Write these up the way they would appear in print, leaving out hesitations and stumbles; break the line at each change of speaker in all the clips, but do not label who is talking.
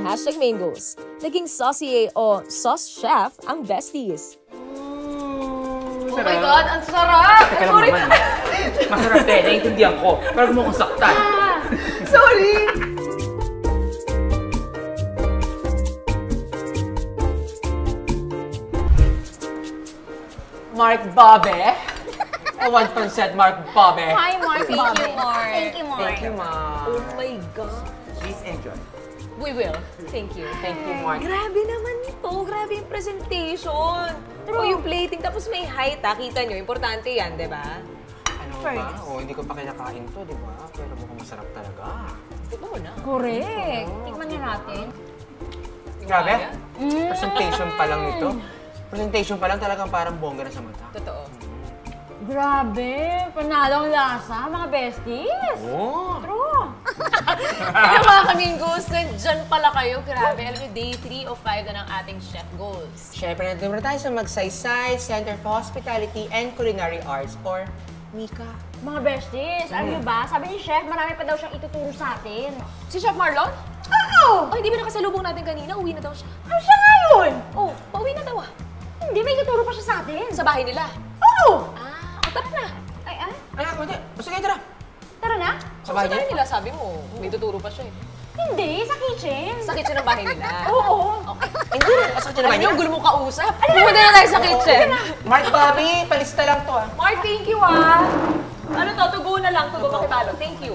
on #MainGoals. Naging saucy o sauce chef ang besties.
Oh my God, ang sarap!
Teka lang naman. Masarap din, naiintindihan ko. Pero mo kong saktan.
Sorry!
Mark Bobby. I want pancet, Mark Bobby.
Hi, Mark.
Thank you, Mark.
Thank you, Mark.
Thank you, Ma.
Oh my God.
Please enjoy.
We will. Thank you.
Thank you, Mark.
Grabe naman ito. Grabe yung presentation. O yung plating. Tapos may height, ha? Kita nyo. Importante yan, di ba?
Ano ba? O, hindi ko pa kinakain to, di ba? Pero mukhang masarap talaga.
Tignan mo na.
Correct. Tikman na natin.
Grabe. Presentation pa lang nito. Presentation pa lang talagang parang bongga na sa mata.
Totoo.
Grabe! Panalong lasa, mga besties!
Oh!
True!
Kaya mga kaming goals, nandyan pala kayo. Grabe. Alam nyo, day 3 of 5 na ng ating chef goals.
Siyempre, nandun muna tayo sa Magsaysay Center for Hospitality and Culinary Arts or MICA.
Mga besties, alam niyo ba? Sabi ni Chef, marami pa daw siyang ituturo sa atin.
Si Chef Marlon?
Oo!
Ay, di ba nakasalubong natin kanina? Uwi na daw siya.
Ano siya ngayon?
Oh, pauwi na daw ah.
Hindi, may ituturo pa siya sa atin.
Sa bahay nila.
Oo!
Tara na.
Ay,
Ay, hindi. Sige, tara.
tara na?
Sa bahay nila, sabi mo. May tuturo pa siya eh.
Hindi, sa kitchen.
Sa kitchen ng bahay nila.
Oo!
Okay.
Hindi. Asa ka
Ano
naman
yung
yun?
gulo mong kausap? Pumunta na tayo sa kitchen.
Mark Bobby, palista lang to ah.
Mark, thank you ah. Ano to? Tugo na lang. Tugo makipalo. Thank you.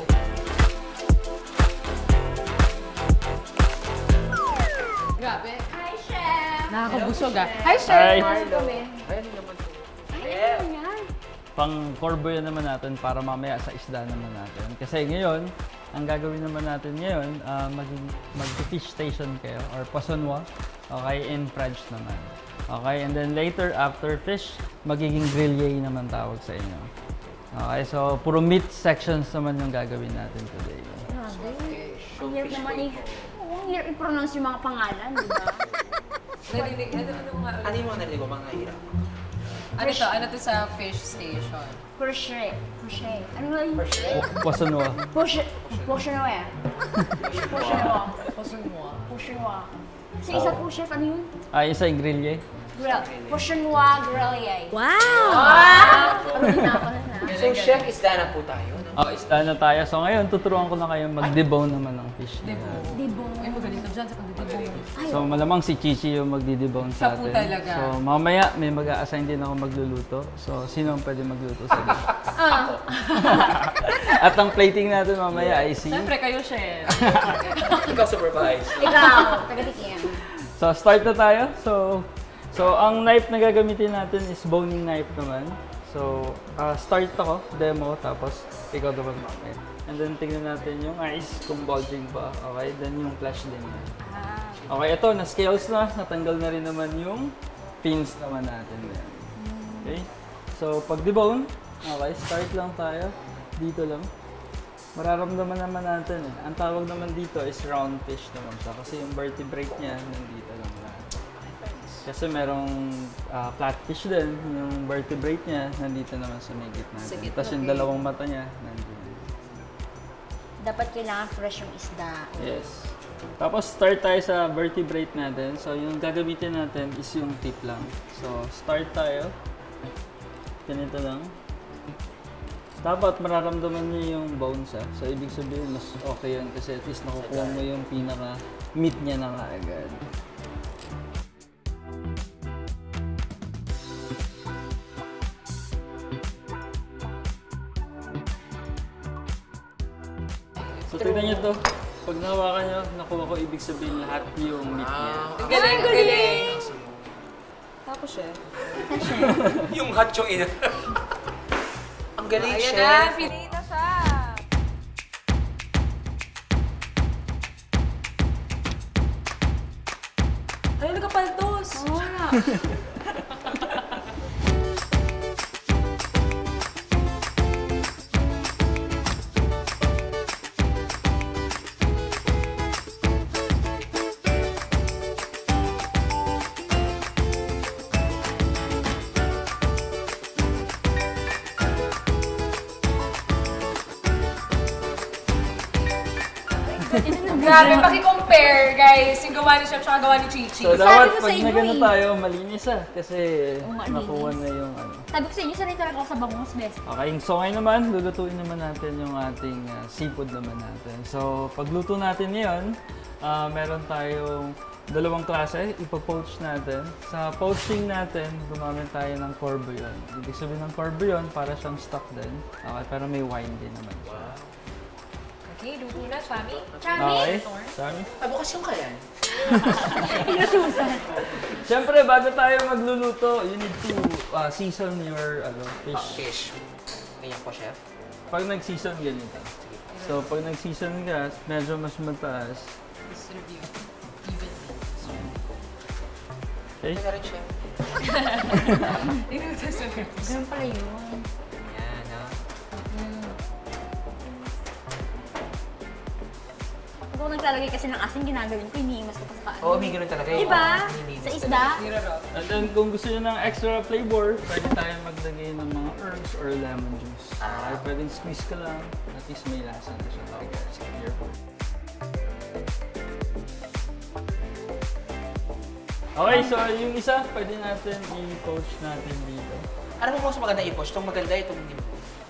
Grabe.
Hi, Chef!
Nakakabusog ah.
Hi, Chef!
Hi.
Pasok kami.
Ayun naman to.
Ay, ano yan?
Pang corbo yan naman natin para mamaya sa isda naman natin. Kasi ngayon, ang gagawin naman natin ngayon, mag-fish station kayo or poisonnois, okay, in French naman. Okay, and then later, after fish, magiging grillé naman tawag sa inyo. Okay, so puro meat sections naman yung gagawin natin today.
Grabe. Ang hirap naman Oo, ang hirap i-pronounce yung mga pangalan, di ba?
Narinig.
Ano yung mga narinig ko, mga hirap?
Ano to? Ano to sa fish station?
Crochet. Crochet. Ano nga yung...
Poisonnois.
Crochet. Crochet. Crochet.
Poisonnois.
Crochet. Sa isa po, Chef, ano yun?
Isa yung grillé.
Grill. Crochet-noir grillé.
Wow!
Ano din ako na na?
So, chef, isda na po tayo.
Isda na tayo. So ngayon, tuturuan ko na kayo mag-debone naman ng fish.
Dibong.
Ay, magaling ka dyan sa pagdidibong.
So malamang si Chichi yung magdi-debone sa
Siya po
atin.
talaga.
So mamaya may mag-a-assign din ako magluluto. So sino ang pwede magluto sa inyo? At ang plating natin mamaya ay si...
Siyempre kayo, chef.
Ikaw supervise.
Ikaw, taga-tikim.
So start na tayo. So ang knife na gagamitin natin is boning knife naman. So start ako, demo, tapos ikaw naman mamaya. And then tingnan natin yung eyes kung bulging pa. Okay, then yung flash din yan. Okay, ito, na-scales na. Natanggal na rin naman yung pins naman natin. Okay? So, pag debone, okay, start lang tayo. Dito lang. Mararamdaman naman natin eh. Ang tawag naman dito is round fish naman siya. Kasi yung vertebrate niya, nandito lang lahat. Kasi merong flatfish din. Yung vertebrate niya, nandito naman sa may gitna. Tapos yung dalawang mata niya, nandito.
Dapat kailangan fresh yung isda.
Yes. Tapos start tayo sa vertebrate natin. So yung gagamitin natin is yung tip lang. So start tayo. Ganito lang. Dapat mararamdaman niyo yung bones ah. So ibig sabihin mas okay yun kasi at least nakukuha mo yung pinaka meat niya na kaagad. So tignan niyo to. Pag nahawakan niyo, nakuha ko ibig sabihin lahat yung meat niya.
Galing, galing. Tapos, chef.
Yung hot yung ina. Ang galing,
Ayan
chef.
na, finita siya. Ay, nagkapaltos. Oo na. Grabe, pakikompare compare, guys. Yung gawa ni Chef tsaka gawa ni Chichi.
So,
Sabi
dapat
ko sa
pag
inyo
nagano
eh.
tayo, malinis kasi
malinis.
nakuha na yung ano.
Sabi ko sa inyo, sanay talaga ako sa bangus, best.
Okay, so ngayon naman, lulutuin naman natin yung ating seafood naman natin. So, pagluto natin ngayon, meron tayong dalawang klase, ipopoach natin. Sa poaching natin, gumamit tayo ng corbeillon. Ibig sabihin ng corbeillon, para siyang stock din. Okay, pero may wine din naman siya.
Okay, luto na, Chami.
Okay, Chami.
Bukas yung kayan.
Inususan.
Siyempre, bago tayo magluluto, you need to season your fish.
Fish. Ganyan po, chef.
Pag nag-season, ganito. So, pag nag-season ka, medyo mas mataas.
Distribute evenly.
Okay?
Ito na rin, chef.
Ganun pala yun.
Yan, ha?
Pag ako naglalagay kasi ng asin, ginagawin ko, iniimas ko pa sa kaan.
Oo, may ganun talaga yun.
Diba?
Nilinis
Sa
talaga.
isda?
And then, kung gusto nyo ng extra flavor, pwede tayo maglagay ng mga herbs or lemon juice. Okay, pwedeng squeeze ka lang, at least may lasa na siya. Here. Okay, so yung isa, pwede natin i-poach natin dito.
Ano mo mas maganda i-poach? Itong maganda, itong hindi mo.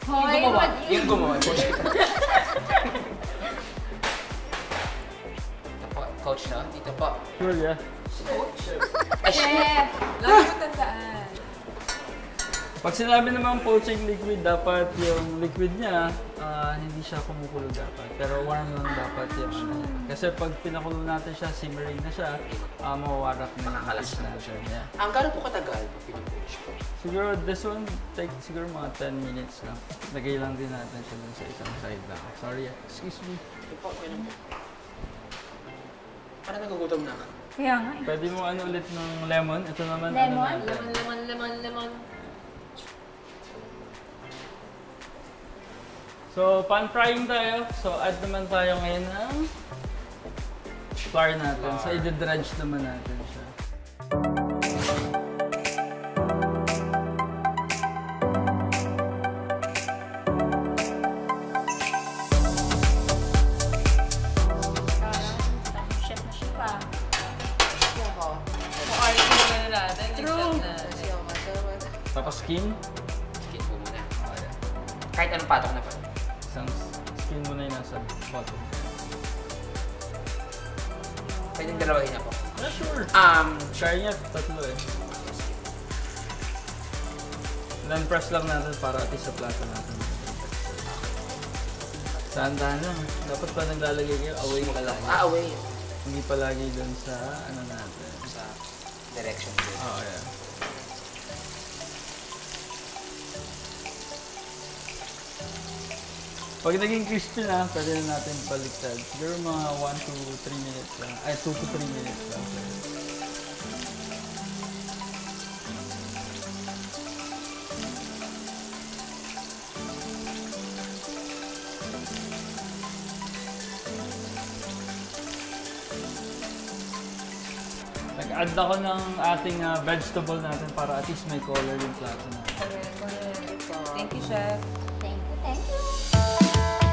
Hoy,
Yung gumawa.
what-
Yung gumawa, i-poach kita. Ito po, coach na. Dito po.
Sure, yeah.
Ay, shit!
Chef!
Lagi mo tandaan.
Pag sinabi naman poaching liquid, dapat yung liquid niya, hindi siya kumukulo dapat. Pero warm lang dapat yung ano niya. Kasi pag pinakulo natin siya, simmering na siya, mawawarak na yung
Makakalas
fish
na
natin. Yeah.
Ang gano'n po katagal pag pinipoach ko?
Siguro this one, take siguro mga 10 minutes lang. Lagay lang din natin siya dun sa isang side lang. Sorry, excuse me.
Ito po, okay lang po. Parang nagugutom na ako.
Kaya nga eh.
Pwede mo ano ulit ng lemon. Ito naman
Lemon?
ano natin.
Lemon.
So, pan-frying tayo. So, add naman tayo ngayon ng flour natin. So, i-dredge naman natin siya.
Chef na chef ah.
Kung arte naman na natin,
True.
nag-chef na.
Tapos skin.
Skin po muna. Kahit anong patok na pa.
Isang skin muna yung nasa bottom.
Pwede yung dalawahin na po.
Not sure.
Sure.
Try niya, tatlo eh. Then press lang natin para at least sa plato natin. Saan-dahan lang. Dapat pa naglalagay kayo, away ka lang.
Away.
Hindi palagi dun sa ano natin.
Sa direction ko.
Oh, yeah. Pag naging crispy na, pwede na natin baliktad. Siguro mga 1 to 3 minutes lang. Ay, 2 to 3 minutes lang. Nag-add ako ng ating vegetable natin para at least may color yung plato natin.
Thank you, Chef.
Thank you, thank you.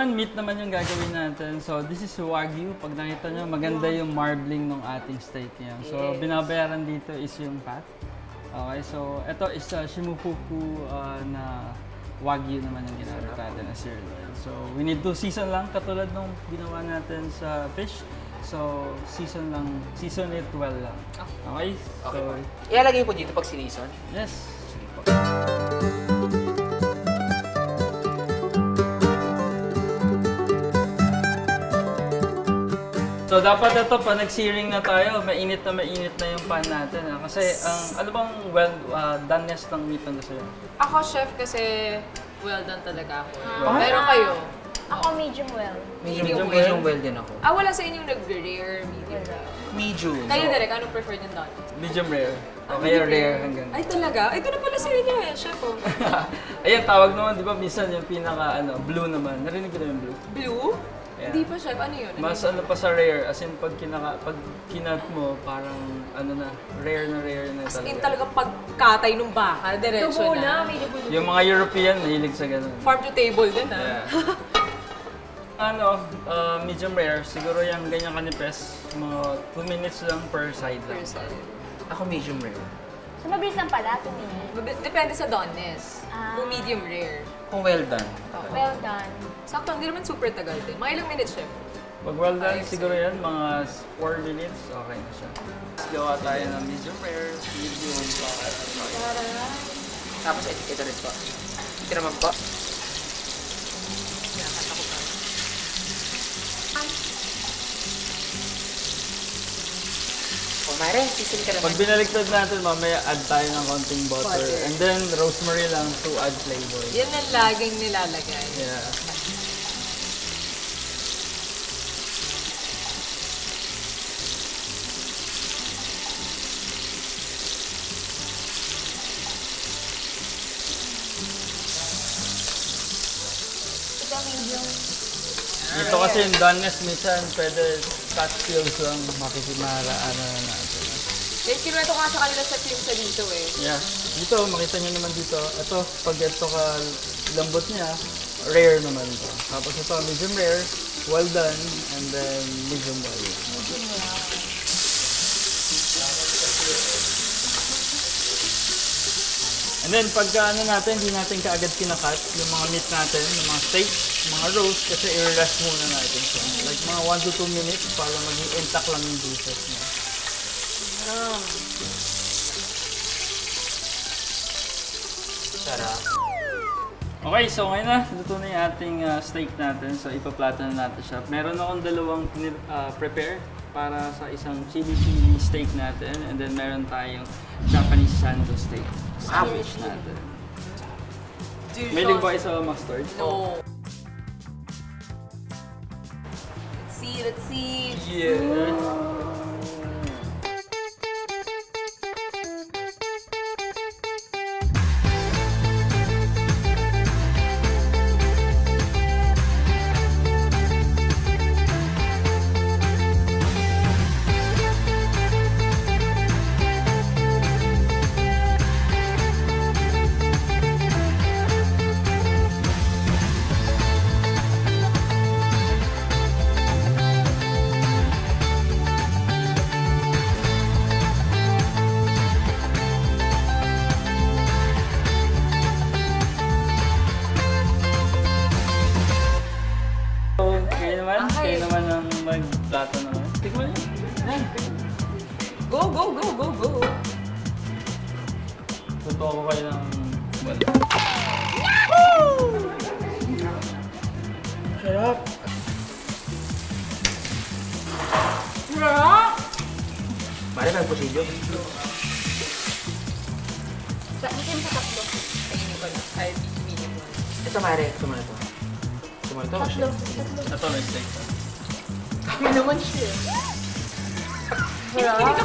naman, meat naman yung gagawin natin. So, this is Wagyu. Pag nakita nyo, maganda yung marbling ng ating steak niya. So, binabayaran dito is yung fat. Okay, so ito is Shimofuku na Wagyu naman yung ginamit natin na sirloin. So, we need to season lang katulad nung ginawa natin sa fish. So, season it well lang. Okay? So,
Ilalagay po dito pag sinison?
yes. So, dapat ito, pa nag-searing na tayo, mainit na yung pan natin. Kasi, ano bang doneness ng meat ng gusto yun?
Ako, chef, kasi well done talaga ako. Pero kayo?
Ako medium well.
Medium well din ako.
Wala sa inyong nag-rare, medium rare.
Medium.
Kayo, Derek, anong preferred yung done?
Medium rare. O kaya rare hanggang.
Ay, talaga? Ito na pala sa inyo eh, chef. Oh.
Ayan, tawag naman, di ba, minsan yung pinaka, blue naman. Narinig ko na yung blue.
Blue?
Yeah.
Hindi pa, chef. Ano yun?
Mas pa sa rare, as in pag kinat mo, parang rare na
As in
talaga.
talaga pagkatay ng baka, diretso
Tubo
na.
na, may dugo.
Yung mga European, nahilig sa ganun.
Farm to table din, ha?
Yeah. Medium rare, siguro yung ganyan kanipes, mga 2 minutes lang per side lang.
Ako medium rare.
So, mabilis lang pala, 2 minutes.
Depende sa doneness. Kung medium rare.
Kung well done.
Well done.
Sakto, hindi naman super tagal din. Mga ilang minutes, chef?
Pag well done, siguro yan, mga 4 minutes, okay na siya. Gawa tayo ng medium rare, medium,
Tapos ito rin po. Ito naman po. O Mare, sisili ka naman.
Pag binaliktad natin, mamaya add tayo ng konting butter. And then, rosemary lang to add flavor.
Yan ang laging nilalagay.
Yeah.
Ito medium.
Dito kasi yung doneness, minsan pwede touch feels lang makikimara na natin.
Eh, kinuwento ko nga sa kanila sa film sa dito eh.
Yeah. Dito, makita nyo naman dito. Ito, pag ito ka lambot niya, rare naman ito. Tapos ito, medium rare, well done, and then medium well. And then, pagka natin, hindi natin kaagad kinakat yung mga meat natin, yung mga steak, mga roast, kasi i-rest muna natin siya. Like mga 1 to 2 minutes para maging intact lang yung juices niya.
Sarap.
Okay, so ngayon na, luto na yung ating steak natin. So, ipaplata na natin siya. Meron akong dalawang prepare para sa isang chili steak natin. And then, meron tayong Japanese sando steak sandwich natin. Mahilig ba kayo sa mustard?
No. Let's see.
Yeah! Kayo naman ang magplato naman. Tikman niyo. Yan.
Go, go, go, go, go.
Totoo ko kayo ng wala.
Sarap.
Sarap!
Mare, may pusilyo.
Itim sa tatlo.
Kainin ko na. Ay, medium one.
Ito Mare, ito mo na ito. Ito mo na ito.
Tatlo.
Ito may steak.
Kami naman siya.
Sarap.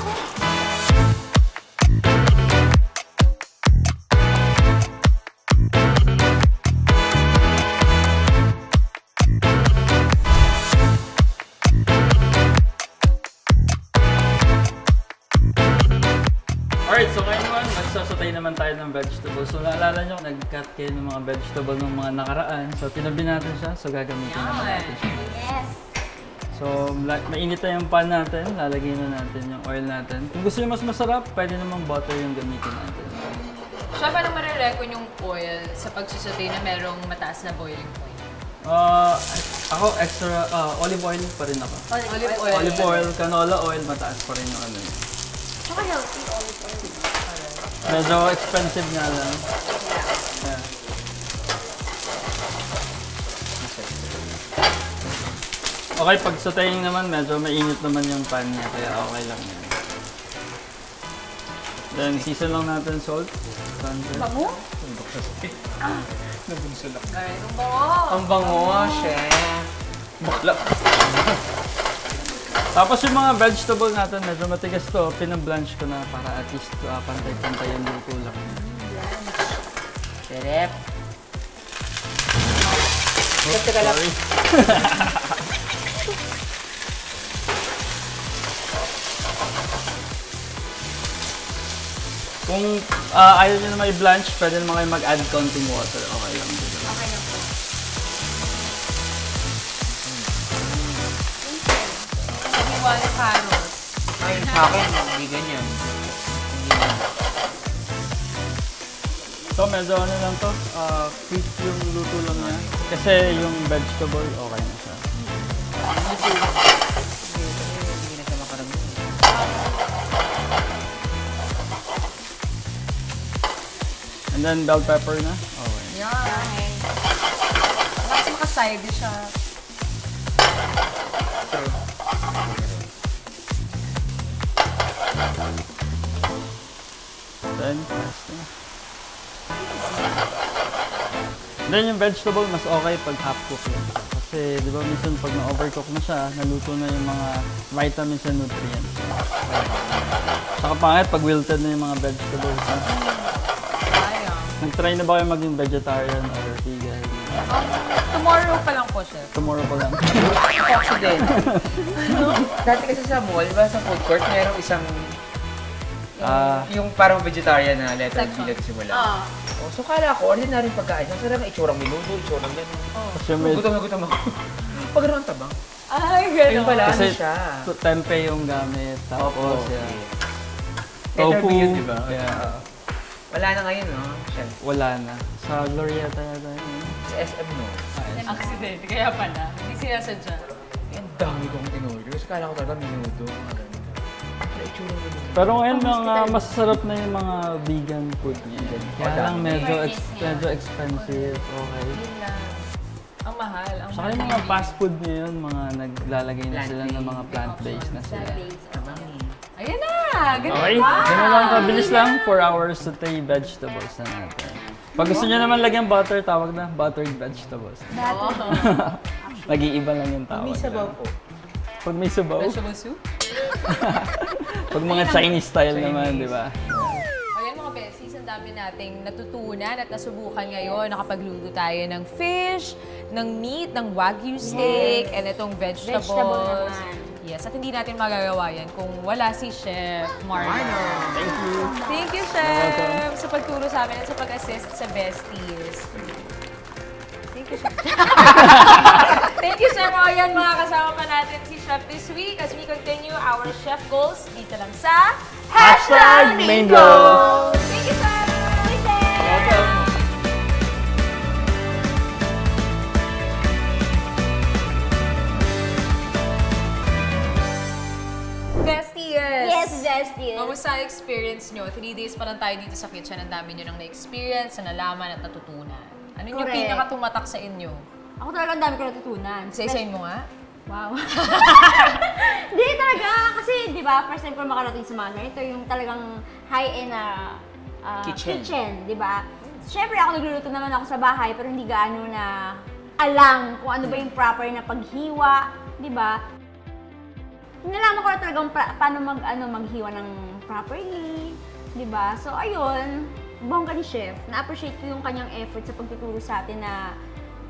Alright, so ngayon naman, magsasatay naman tayo ng vegetables. So naalala nyo, nag-cut kayo ng mga vegetable ng mga nakaraan. So tinabi natin siya, so gagamitin naman natin siya.
Yes.
So mainit na yung pan natin, lalagyan na natin yung oil natin. Kung gusto nyo mas masarap, pwede namang butter yung gamitin natin.
Siya, paano marireckon yung oil sa pagsusatay na merong mataas na boiling point?
Ako extra olive oil pa rin ako. Olive oil, canola oil, mataas pa rin yung ano yun.
Saka healthy olive oil.
Medyo expensive nga lang. Yeah. Okay, pag sauteing naman, medyo mainit naman yung pan niya, kaya okay lang yan. Then, season lang natin salt.
Bango?
Nabunsulak.
Ay, ang bango!
Ang bango, chef. Bakla.
Tapos yung mga vegetable natin, medyo matigas to, pinablanch ko na para at least pantay-pantay yung luto lang.
Chef.
Teka lang. Kung ayaw nyo na may blanch, pwede naman kayo mag-add konting water. Okay lang.
Okay na po.
Hiwa ng carrots.
Ay, sa akin, hindi ganyan.
So medyo ano lang to, quick yung luto lang niya. Kasi yung vegetable, okay na siya.
Hindi na siya makarami.
And then bell pepper na. Okay.
Yan. Mas makaside siya.
Then, then yung vegetable, mas okay pag half cook lang siya. Kasi di ba minsan pag na-overcook na siya, naluto na yung mga vitamins and nutrients. Saka pangit pag wilted na yung mga vegetables.
Sayang.
Nag-try na ba kayo maging vegetarian or vegan?
Tomorrow pa lang po, chef.
Tomorrow pa lang.
Ako din. Dati kasi sa mall, ba sa food court, merong isang yung parang vegetarian na letter B na simula. Oh, so kala ko, ordinary pagkain. Masarap ang itsurang minuto, itsurang gano'n.
Kasi may...
Gutom na gutom ako. Pag gano'n ang tabang.
Ay, gano'n.
Ayun pala, ano
Kasi
siya?
tempe yung gamit. Tapos,
Opo.
yeah.
Letter
Tofu.
B yun, di ba?
Yeah.
Wala na ngayon, no? Chef.
Wala na. Sa Glorieta yata yun.
Sa SM, no?
Accident. Kaya pala. Hindi sinasadya.
Ang dami kong in-order. Kasi kala ko talaga minuto. Mga ganun. Pero itsurang minuto.
Pero ngayon, mga masasarap na yung mga vegan food niya. Kaya lang medyo expensive. Okay.
Yun lang. Ang mahal. Ang
Saka
mahal.
yung mga fast food ngayon, mga naglalagay na sila ng mga plant-based na sila.
Tabang eh.
Ayan na! Ganun
Okay,
ba?
ganun lang kabilis lang. 4 hours sauté vegetables na natin. Pag gusto nyo naman lagyan butter, tawag na buttered vegetables. Nag-iiba lang yung tawag.
May sabaw po.
Pag may sabaw.
Vegetable soup?
Pag mga Chinese style naman, di ba?
Ayan mga besties, ang dami nating natutunan at nasubukan ngayon. Nakapagluto tayo ng fish, ng meat, ng wagyu steak, and itong vegetables.
Vegetable naman.
Yes, at hindi natin magagawa yan kung wala si Chef Marno.
Thank you.
Thank you,
You're welcome.
Chef, sa pagturo sa amin at sa pag-assist sa besties. Thank you, Chef. Thank you, Chef. O yan, mga kasama pa natin si Chef this week as we continue our Chef Goals dito lang sa
#MainGoals.
Thank you, Chef.
Welcome.
Besties!
Yes, besties.
Kamusta ang experience nyo? 3 days pa lang tayo dito sa kitchen. Ang dami nyo nang na-experience, na nalaman at natutunan. Ano yung
Correct.
pinaka-tumatak sa inyo?
Ako talaga ang dami ko natutunan.
Isa-isayin mo nga?
Wow. Hindi talaga. Kasi, di ba, first time ko makarating sa mga ito yung talagang high-end na kitchen, di ba? Siyempre, ako nagluluto naman ako sa bahay, pero hindi gaano na alam kung ano ba yung proper na paghiwa, di ba? Nalaman ko na talagang paano maghiwa ng properly, di ba? So, ayun, bongga ni Chef. Na-appreciate ko yung kanyang effort sa pagtuturo sa atin na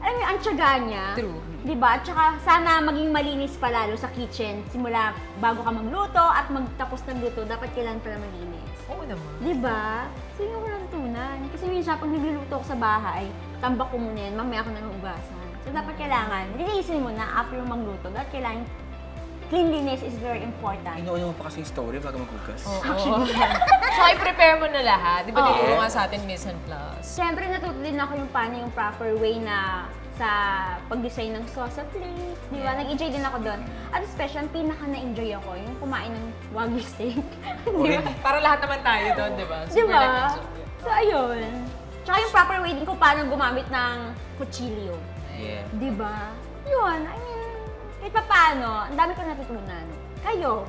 alam mo yung ang tiyaga niya.
True.
Diba? At saka sana maging malinis pa lalo sa kitchen. Simula bago ka magluto at magtapos ng luto, dapat kailangan pala malinis.
Oo naman.
Diba? So yun ako natutunan. Kasi minsan pag nagluluto ako sa bahay, tambak ko muna yan, mamaya ako na hugasan. So dapat kailangan, linisin mo na after mo magluto. Dapat kailangan, cleanliness is very important.
Inuuna mo pa kasi yung story bago maghugas.
Oo. So, i-prepare mo na lahat. Di ba tinuro nga sa atin Mise en Place?
Siyempre natuto din ako yung paano yung proper way na sa pag-design ng sauce sa plate. Di ba? Nag-enjoy din ako doon. At especially, ang pinaka na-enjoy ako, yung kumain ng Wagyu steak. Di ba?
Para lahat naman tayo doon, di ba?
Di ba? So, ayun. Tsaka yung proper way din kung paano gumamit ng kutsilyo.
Yeah.
Di ba? Yun, I mean, kahit pa paano, ang dami ko natutunan. Kayo?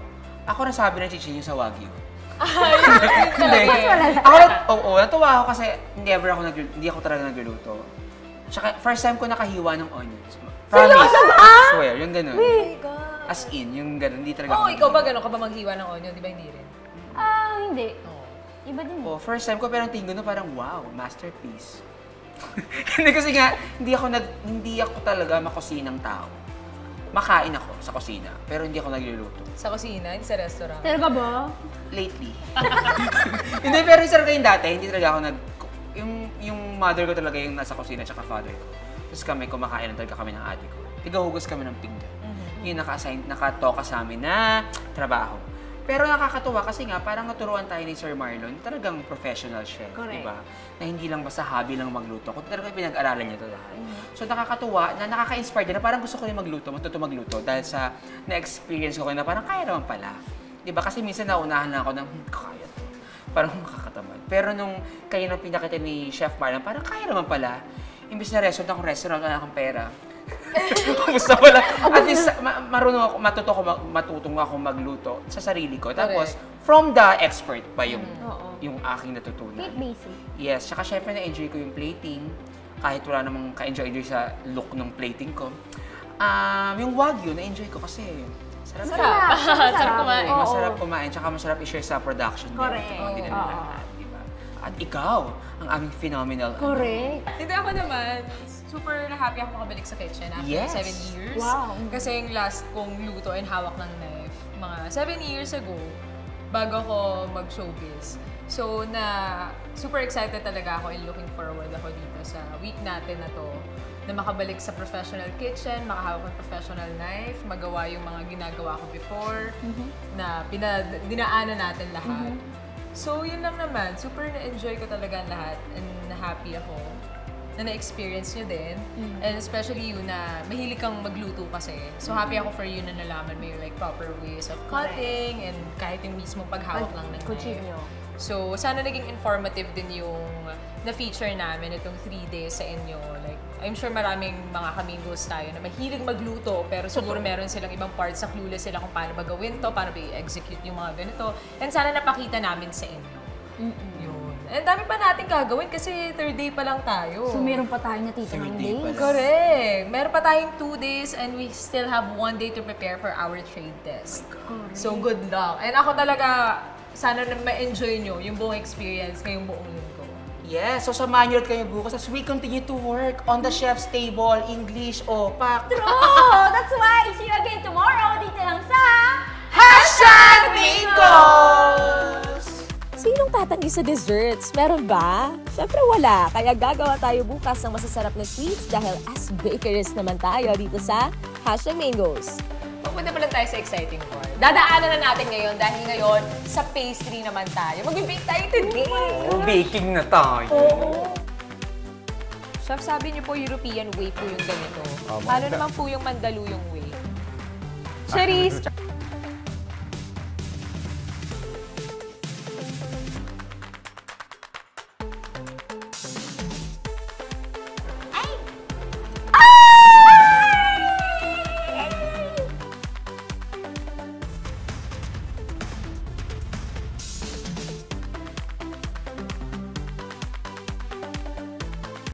Ako nasabi ng chichinyo sa Wagyu.
Hindi.
Oo, natuwa ako kasi hindi ako talaga nagluluto. Tsaka first time ko nakahiwa ng onions. Promise. Swear, yung ganun. As in, yung ganun, hindi talaga
Oo,
ako
ikaw ba
naghiwa.
gano'n ka ba maghiwa ng onion? Di ba hindi rin?
Hindi. Iba din.
Oh, first time ko pero ang tingin ko parang wow, masterpiece. Hindi kasi nga hindi ako talaga makusinang tao. Makain ako sa kusina, pero hindi ako nagluluto.
Sa kusina, hindi sa restaurant.
Talaga ba?
Lately. Hindi, pero isa talaga yung dati, hindi talaga ako yung mother ko talaga yung nasa kusina tsaka father ko. Tapos kami, kumakain talaga kami ng ate ko. Tigahugas kami ng pinggan. Yung nakatoka sa amin na trabaho. Pero nakakatuwa kasi nga, parang naturuan tayo ni Sir Marlon, talagang professional chef, di ba? Na hindi lang basta hobby lang magluto, kundi talagang pinag-aralan niya ito lahat. So nakakatuwa, na nakaka-inspire din na parang gusto ko rin matuto magluto dahil sa na-experience ko na parang kaya naman pala. Di ba? Kasi minsan naunahan na ako ng, kaya to. Parang makakatamad. Pero nung kayo nang pinakita ni Chef Marlon, parang kaya naman pala. Imbis na restaurant, wala akong pera. Gusto ko lang. At least, marunong ako, matutong ako magluto sa sarili ko. Tapos, from the expert pa yung aking natutunan.
Bit basic.
Yes, saka syempre na-enjoy ko yung plating. Kahit wala namang ka-enjoy sa look ng plating ko. Yung Wagyu, na-enjoy ko kasi sarap.
Sarap kumain.
Oo.
Masarap kumain, tsaka masarap i-share sa production.
Correct.
Hindi na lahat, di ba? At ikaw, ang aming phenomenal.
Correct.
Hindi ako naman. Super na-happy ako makabalik sa kitchen after
Yes.
7 years.
Wow.
Kasi yung last kong luto and hawak ng knife, mga 7 years ago, bago ako mag-showbiz. So, super excited talaga ako and looking forward ako dito sa week natin na to, na makabalik sa professional kitchen, makahawak ng professional knife, magawa yung mga ginagawa ko before, na dinaanan natin lahat. So, yun lang naman. Super na-enjoy ko talaga ang lahat and happy ako na na-experience nyo din. And especially you na mahilig kang magluto kasi. So, happy ako for you na nalaman mo yung like proper ways of cutting and kahit yung mismo paghawak lang ng
Kutsilyo.
So, sana naging informative din yung na-feature namin itong 3 days sa inyo. Like, I'm sure maraming mga kamingos tayo na mahilig magluto, pero siguro meron silang ibang parts na clueless sila kung paano ba gawin to, paano ba i-execute yung mga ganito. And sana napakita namin sa inyo. Yun. And dami pa natin gagawin kasi 3rd day pa lang tayo.
So, meron pa tayo natitira ng
3rd day pa
days.
lang.
Correct. Meron pa tayong 2 days and we still have 1 day to prepare for our trade test. So, good luck. And ako talaga, sana na ma-enjoy nyo yung buong experience ngayong buong linggo.
Yes, so samahan niyo ulit kayo bukas as we continue to work on the chef's table, English, Pak.
True! That's why, see you again tomorrow dito lang sa
#Mingos!
Sinong tatanggi sa desserts? Meron ba? Siyempre wala. Kaya gagawa tayo bukas ng masasarap na sweets dahil as bakeries naman tayo dito sa #Mingos.
Pupunta pa lang tayo sa exciting part. Dadaanan na natin ngayon dahil ngayon sa pastry naman tayo. Mag-bake tayo today!
Oh, baking na tayo.
Chef, sabi niyo po European way po yung ganito. Paano naman po yung Mandaluyong way? Cherise,